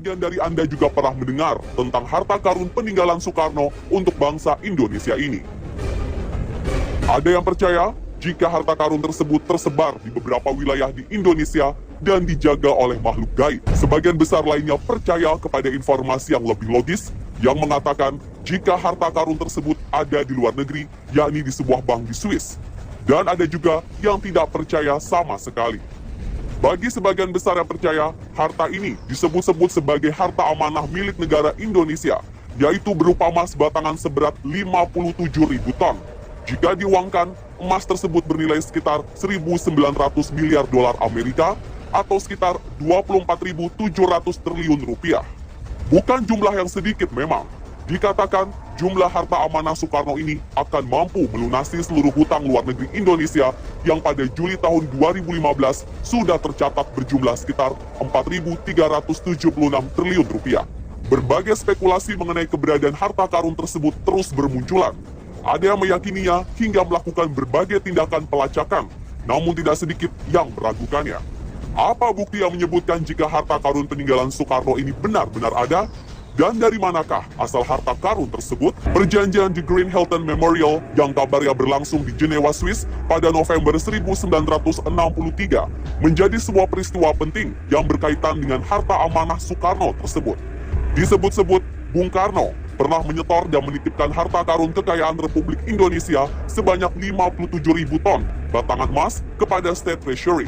sebagian dari Anda juga pernah mendengar tentang harta karun peninggalan Soekarno untuk bangsa Indonesia ini. Ada yang percaya jika harta karun tersebut tersebar di beberapa wilayah di Indonesia dan dijaga oleh makhluk gaib. Sebagian besar lainnya percaya kepada informasi yang lebih logis yang mengatakan jika harta karun tersebut ada di luar negeri, yakni di sebuah bank di Swiss. Dan ada juga yang tidak percaya sama sekali. Bagi sebagian besar yang percaya, harta ini disebut-sebut sebagai harta amanah milik negara Indonesia, yaitu berupa emas batangan seberat 57.000 ton. Jika diuangkan, emas tersebut bernilai sekitar 1.900 miliar dolar Amerika atau sekitar 24.700 triliun rupiah. Bukan jumlah yang sedikit memang. Dikatakan jumlah harta amanah Soekarno ini akan mampu melunasi seluruh hutang luar negeri Indonesia yang pada Juli tahun 2015 sudah tercatat berjumlah sekitar 4.376 triliun rupiah. Berbagai spekulasi mengenai keberadaan harta karun tersebut terus bermunculan. Ada yang meyakininya hingga melakukan berbagai tindakan pelacakan, namun tidak sedikit yang meragukannya. Apa bukti yang menyebutkan jika harta karun peninggalan Soekarno ini benar-benar ada? Dan dari manakah asal harta karun tersebut? Perjanjian The Green Hilton Memorial yang kabarnya berlangsung di Jenewa, Swiss pada November 1963 menjadi sebuah peristiwa penting yang berkaitan dengan harta amanah Soekarno tersebut. Disebut-sebut Bung Karno pernah menyetor dan menitipkan harta karun kekayaan Republik Indonesia sebanyak 57.000 ton batangan emas kepada State Treasury.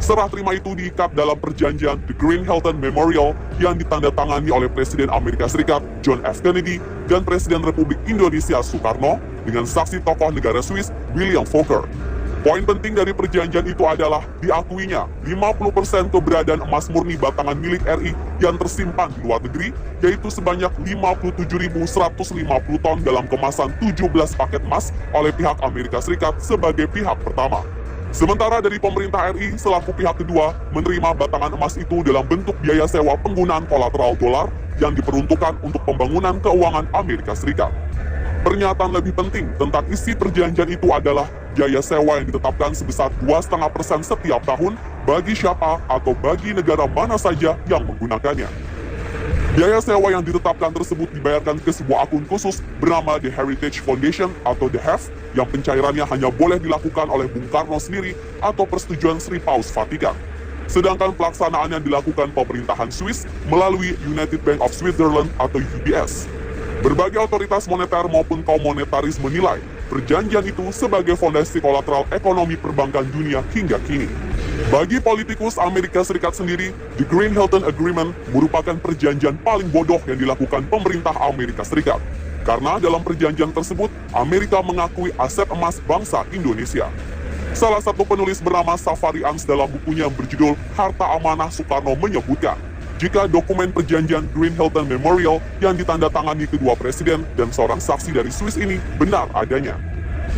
Serah terima itu diikat dalam perjanjian The Green Hilton Memorial yang ditandatangani oleh Presiden Amerika Serikat John F. Kennedy dan Presiden Republik Indonesia Soekarno dengan saksi tokoh negara Swiss William Fokker. Poin penting dari perjanjian itu adalah diakuinya 50% keberadaan emas murni batangan milik RI yang tersimpan di luar negeri, yaitu sebanyak 57.150 ton dalam kemasan 17 paket emas oleh pihak Amerika Serikat sebagai pihak pertama. Sementara dari pemerintah RI selaku pihak kedua menerima batangan emas itu dalam bentuk biaya sewa penggunaan kolateral dolar yang diperuntukkan untuk pembangunan keuangan Amerika Serikat. Pernyataan lebih penting tentang isi perjanjian itu adalah biaya sewa yang ditetapkan sebesar 2,5% setiap tahun bagi siapa atau bagi negara mana saja yang menggunakannya. Biaya sewa yang ditetapkan tersebut dibayarkan ke sebuah akun khusus bernama The Heritage Foundation atau The HEF yang pencairannya hanya boleh dilakukan oleh Bung Karno sendiri atau persetujuan Sri Paus Vatikan. Sedangkan pelaksanaannya dilakukan pemerintahan Swiss melalui United Bank of Switzerland atau UBS. Berbagai otoritas moneter maupun kaum monetaris menilai perjanjian itu sebagai fondasi kolateral ekonomi perbankan dunia hingga kini. Bagi politikus Amerika Serikat sendiri, The Green Hilton Agreement merupakan perjanjian paling bodoh yang dilakukan pemerintah Amerika Serikat. Karena dalam perjanjian tersebut, Amerika mengakui aset emas bangsa Indonesia. Salah satu penulis bernama Safari Ans dalam bukunya yang berjudul Harta Amanah Soekarno menyebutkan, jika dokumen perjanjian Green Hilton Memorial yang ditandatangani kedua presiden dan seorang saksi dari Swiss ini benar adanya.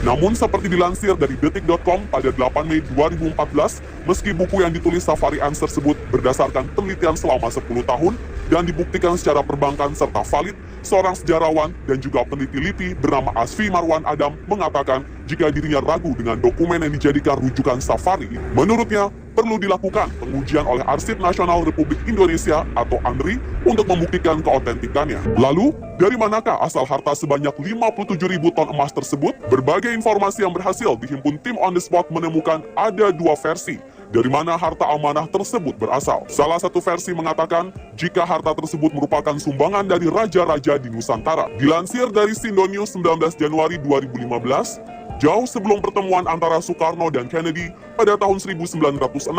Namun seperti dilansir dari detik.com pada 8 Mei 2014, meski buku yang ditulis Safari Ans tersebut berdasarkan penelitian selama 10 tahun dan dibuktikan secara perbankan serta valid, seorang sejarawan dan juga peneliti LIPI bernama Asfi Marwan Adam mengatakan jika dirinya ragu dengan dokumen yang dijadikan rujukan Safari, menurutnya perlu dilakukan pengujian oleh Arsip Nasional Republik Indonesia atau ANRI untuk membuktikan keautentikannya. Lalu, dari manakah asal harta sebanyak 57.000 ton emas tersebut? Berbagai informasi yang berhasil dihimpun tim On The Spot menemukan ada dua versi dari mana harta amanah tersebut berasal. Salah satu versi mengatakan jika harta tersebut merupakan sumbangan dari raja-raja di Nusantara. Dilansir dari Sindonews 19 Januari 2015, jauh sebelum pertemuan antara Soekarno dan Kennedy pada tahun 1906,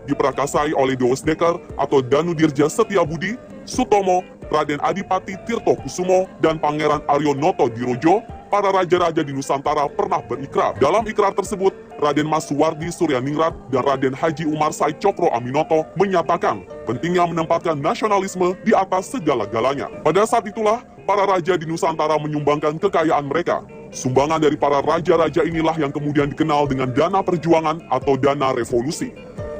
diperakasai oleh Dewa Sneker atau Danudirja Setiabudi, Sutomo, Raden Adipati Tirto Kusumo, dan Pangeran Aryonoto Dirojo, para raja-raja di Nusantara pernah berikrar. Dalam ikrar tersebut, Raden Mas Suwardi Suryaningrat dan Raden Haji Umar Said Cokro Aminoto menyatakan pentingnya menempatkan nasionalisme di atas segala-galanya. Pada saat itulah, para raja di Nusantara menyumbangkan kekayaan mereka. Sumbangan dari para raja-raja inilah yang kemudian dikenal dengan dana perjuangan atau dana revolusi.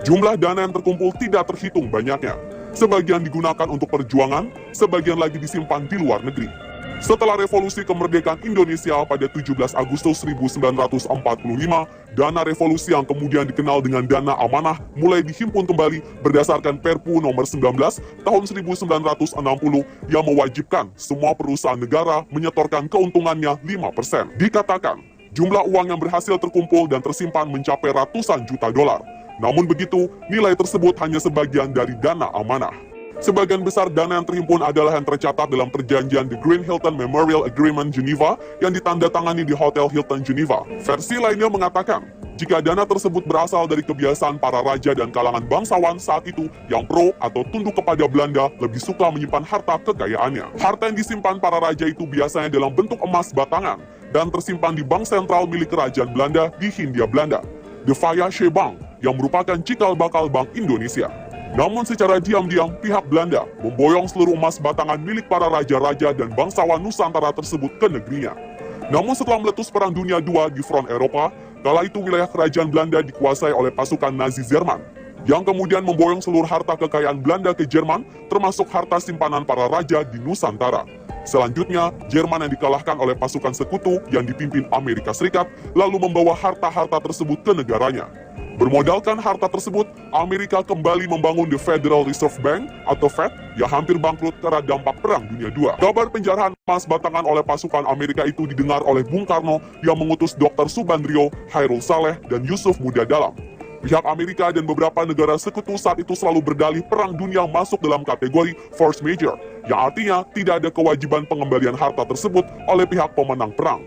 Jumlah dana yang terkumpul tidak terhitung banyaknya. Sebagian digunakan untuk perjuangan, sebagian lagi disimpan di luar negeri. Setelah revolusi kemerdekaan Indonesia pada 17 Agustus 1945, dana revolusi yang kemudian dikenal dengan dana amanah mulai dihimpun kembali berdasarkan Perpu nomor 19 tahun 1960 yang mewajibkan semua perusahaan negara menyetorkan keuntungannya 5%. Dikatakan, jumlah uang yang berhasil terkumpul dan tersimpan mencapai ratusan juta dolar. Namun begitu, nilai tersebut hanya sebagian dari dana amanah. Sebagian besar dana yang terhimpun adalah yang tercatat dalam perjanjian The Green Hilton Memorial Agreement Geneva yang ditandatangani di Hotel Hilton Geneva. Versi lainnya mengatakan, jika dana tersebut berasal dari kebiasaan para raja dan kalangan bangsawan saat itu yang pro atau tunduk kepada Belanda lebih suka menyimpan harta kekayaannya. Harta yang disimpan para raja itu biasanya dalam bentuk emas batangan dan tersimpan di bank sentral milik kerajaan Belanda di Hindia Belanda, The Vijayse Bank, yang merupakan cikal bakal Bank Indonesia. Namun secara diam-diam pihak Belanda memboyong seluruh emas batangan milik para raja-raja dan bangsawan Nusantara tersebut ke negerinya. Namun setelah meletus Perang Dunia II di front Eropa, kala itu wilayah kerajaan Belanda dikuasai oleh pasukan Nazi Jerman, yang kemudian memboyong seluruh harta kekayaan Belanda ke Jerman, termasuk harta simpanan para raja di Nusantara. Selanjutnya, Jerman yang dikalahkan oleh pasukan sekutu yang dipimpin Amerika Serikat, lalu membawa harta-harta tersebut ke negaranya. Bermodalkan harta tersebut, Amerika kembali membangun The Federal Reserve Bank atau Fed yang hampir bangkrut karena dampak Perang Dunia II. Kabar penjarahan emas batangan oleh pasukan Amerika itu didengar oleh Bung Karno yang mengutus Dr. Subandrio, Hairul Saleh, dan Yusuf Muda Dalam. Pihak Amerika dan beberapa negara sekutu saat itu selalu berdalih Perang Dunia masuk dalam kategori force majeure, yang artinya tidak ada kewajiban pengembalian harta tersebut oleh pihak pemenang perang.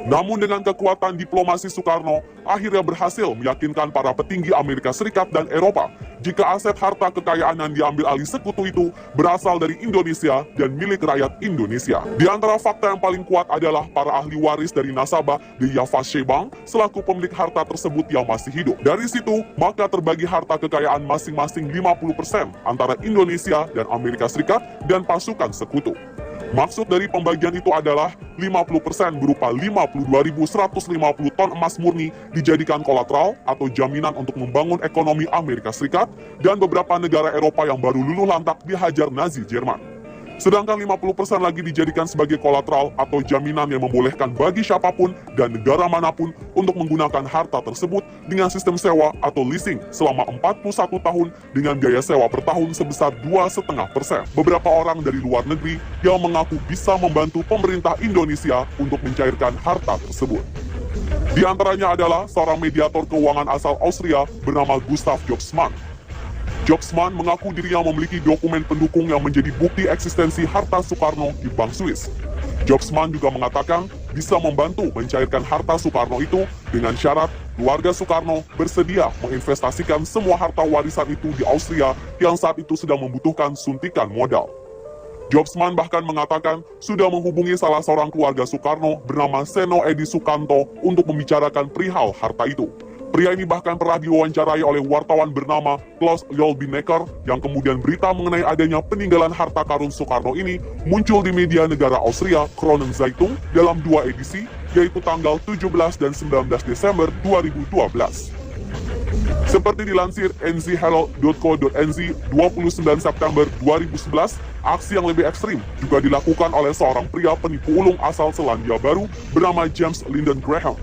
Namun dengan kekuatan diplomasi Soekarno, akhirnya berhasil meyakinkan para petinggi Amerika Serikat dan Eropa jika aset harta kekayaan yang diambil alih sekutu itu berasal dari Indonesia dan milik rakyat Indonesia. Di antara fakta yang paling kuat adalah para ahli waris dari nasabah di Vijayse Bank selaku pemilik harta tersebut yang masih hidup. Dari situ, maka terbagi harta kekayaan masing-masing 50% antara Indonesia dan Amerika Serikat dan pasukan sekutu. Maksud dari pembagian itu adalah 50% berupa 52.150 ton emas murni dijadikan kolateral atau jaminan untuk membangun ekonomi Amerika Serikat dan beberapa negara Eropa yang baru luluh lantak dihajar Nazi Jerman. Sedangkan 50% lagi dijadikan sebagai kolateral atau jaminan yang membolehkan bagi siapapun dan negara manapun untuk menggunakan harta tersebut dengan sistem sewa atau leasing selama 41 tahun dengan biaya sewa per tahun sebesar 2,5%. Beberapa orang dari luar negeri yang mengaku bisa membantu pemerintah Indonesia untuk mencairkan harta tersebut. Di antaranya adalah seorang mediator keuangan asal Austria bernama Gustav Jobsmann. Jobsmann mengaku dirinya memiliki dokumen pendukung yang menjadi bukti eksistensi harta Soekarno di Bank Swiss. Jobsmann juga mengatakan bisa membantu mencairkan harta Soekarno itu dengan syarat keluarga Soekarno bersedia menginvestasikan semua harta warisan itu di Austria yang saat itu sedang membutuhkan suntikan modal. Jobsmann bahkan mengatakan sudah menghubungi salah seorang keluarga Soekarno bernama Seno Edi Sukanto untuk membicarakan perihal harta itu. Pria ini bahkan pernah diwawancarai oleh wartawan bernama Klaus Jolbinecker yang kemudian berita mengenai adanya peninggalan harta karun Soekarno ini muncul di media negara Austria Kronen Zeitung dalam 2 edisi, yaitu tanggal 17 dan 19 Desember 2012. Seperti dilansir nzherald.co.nz 29 September 2011, aksi yang lebih ekstrim juga dilakukan oleh seorang pria penipu ulung asal Selandia Baru bernama James Lyndon Graham.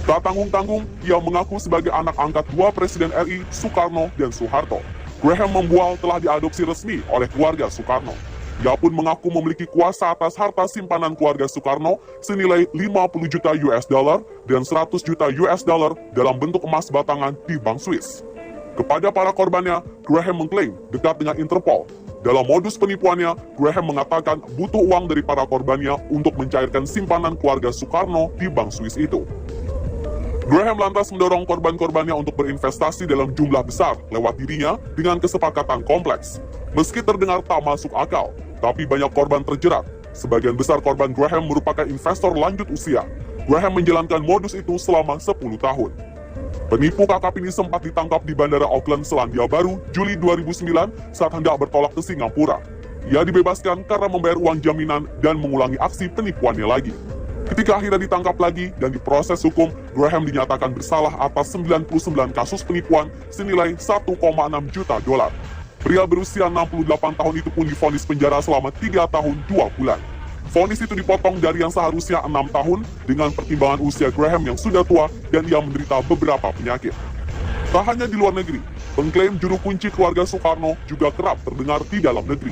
Tak tanggung-tanggung, ia mengaku sebagai anak angkat dua Presiden RI, Soekarno dan Soeharto. Graham membual telah diadopsi resmi oleh keluarga Soekarno. Ia pun mengaku memiliki kuasa atas harta simpanan keluarga Soekarno senilai 50 juta US dollar dan 100 juta US dollar dalam bentuk emas batangan di Bank Swiss. Kepada para korbannya, Graham mengklaim dekat dengan Interpol. Dalam modus penipuannya, Graham mengatakan butuh uang dari para korbannya untuk mencairkan simpanan keluarga Soekarno di Bank Swiss itu. Graham lantas mendorong korban-korbannya untuk berinvestasi dalam jumlah besar lewat dirinya dengan kesepakatan kompleks. Meski terdengar tak masuk akal, tapi banyak korban terjerat. Sebagian besar korban Graham merupakan investor lanjut usia. Graham menjalankan modus itu selama 10 tahun. Penipu kakap ini sempat ditangkap di Bandara Auckland, Selandia Baru, Juli 2009 saat hendak bertolak ke Singapura. Ia dibebaskan karena membayar uang jaminan dan mengulangi aksi penipuannya lagi. Ketika akhirnya ditangkap lagi dan diproses hukum, Graham dinyatakan bersalah atas 99 kasus penipuan senilai 1,6 juta dolar. Pria berusia 68 tahun itu pun divonis penjara selama 3 tahun 2 bulan. Vonis itu dipotong dari yang seharusnya 6 tahun dengan pertimbangan usia Graham yang sudah tua dan ia menderita beberapa penyakit. Tak hanya di luar negeri, pengklaim juru kunci keluarga Soekarno juga kerap terdengar di dalam negeri.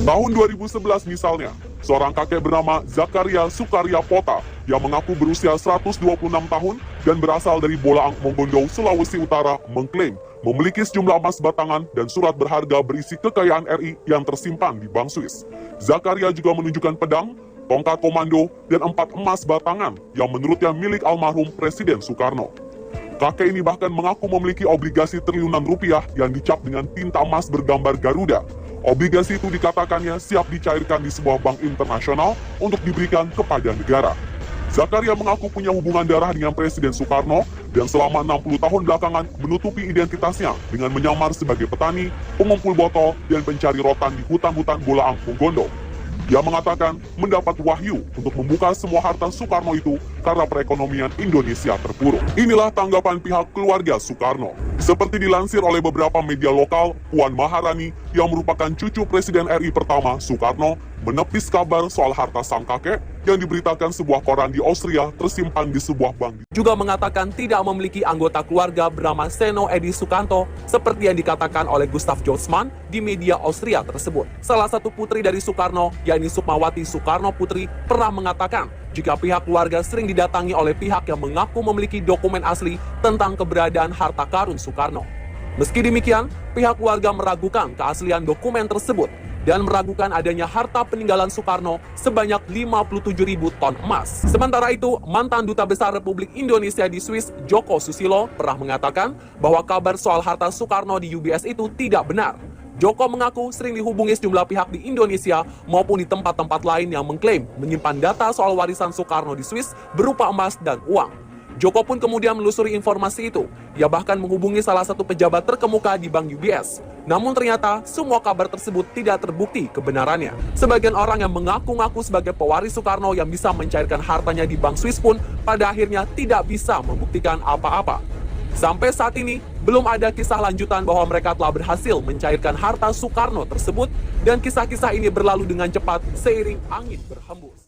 Tahun 2011 misalnya, seorang kakek bernama Zakaria Sukarya Pota yang mengaku berusia 126 tahun dan berasal dari Bolaang Mongondo, Sulawesi Utara mengklaim memiliki sejumlah emas batangan dan surat berharga berisi kekayaan RI yang tersimpan di Bank Swiss. Zakaria juga menunjukkan pedang, tongkat komando, dan 4 emas batangan yang menurutnya milik almarhum Presiden Soekarno. Kakek ini bahkan mengaku memiliki obligasi triliunan rupiah yang dicap dengan tinta emas bergambar Garuda. Obligasi itu dikatakannya siap dicairkan di sebuah bank internasional untuk diberikan kepada negara. Zakaria mengaku punya hubungan darah dengan Presiden Soekarno dan selama 60 tahun belakangan menutupi identitasnya dengan menyamar sebagai petani, pengumpul botol, dan pencari rotan di hutan-hutan Bolaang Mongondo. Dia mengatakan mendapat wahyu untuk membuka semua harta Soekarno itu karena perekonomian Indonesia terpuruk. Inilah tanggapan pihak keluarga Soekarno. Seperti dilansir oleh beberapa media lokal, Puan Maharani yang merupakan cucu Presiden RI pertama Soekarno menepis kabar soal harta sang kakek yang diberitakan sebuah koran di Austria tersimpan di sebuah bank. Juga mengatakan tidak memiliki anggota keluarga bernama Seno Edi Sukanto seperti yang dikatakan oleh Gustav Josman di media Austria tersebut. Salah satu putri dari Soekarno, yakni Sukmawati Soekarno Putri, pernah mengatakan jika pihak keluarga sering didatangi oleh pihak yang mengaku memiliki dokumen asli tentang keberadaan harta karun Soekarno. Meski demikian, pihak keluarga meragukan keaslian dokumen tersebut dan meragukan adanya harta peninggalan Soekarno sebanyak 57.000 ton emas. Sementara itu, mantan Duta Besar Republik Indonesia di Swiss, Joko Susilo, pernah mengatakan bahwa kabar soal harta Soekarno di UBS itu tidak benar. Joko mengaku sering dihubungi sejumlah pihak di Indonesia maupun di tempat-tempat lain yang mengklaim menyimpan data soal warisan Soekarno di Swiss berupa emas dan uang. Joko pun kemudian menelusuri informasi itu. Ia bahkan menghubungi salah satu pejabat terkemuka di Bank UBS. Namun ternyata semua kabar tersebut tidak terbukti kebenarannya. Sebagian orang yang mengaku-ngaku sebagai pewaris Soekarno yang bisa mencairkan hartanya di Bank Swiss pun pada akhirnya tidak bisa membuktikan apa-apa. Sampai saat ini, belum ada kisah lanjutan bahwa mereka telah berhasil mencairkan harta Soekarno tersebut dan kisah-kisah ini berlalu dengan cepat seiring angin berhembus.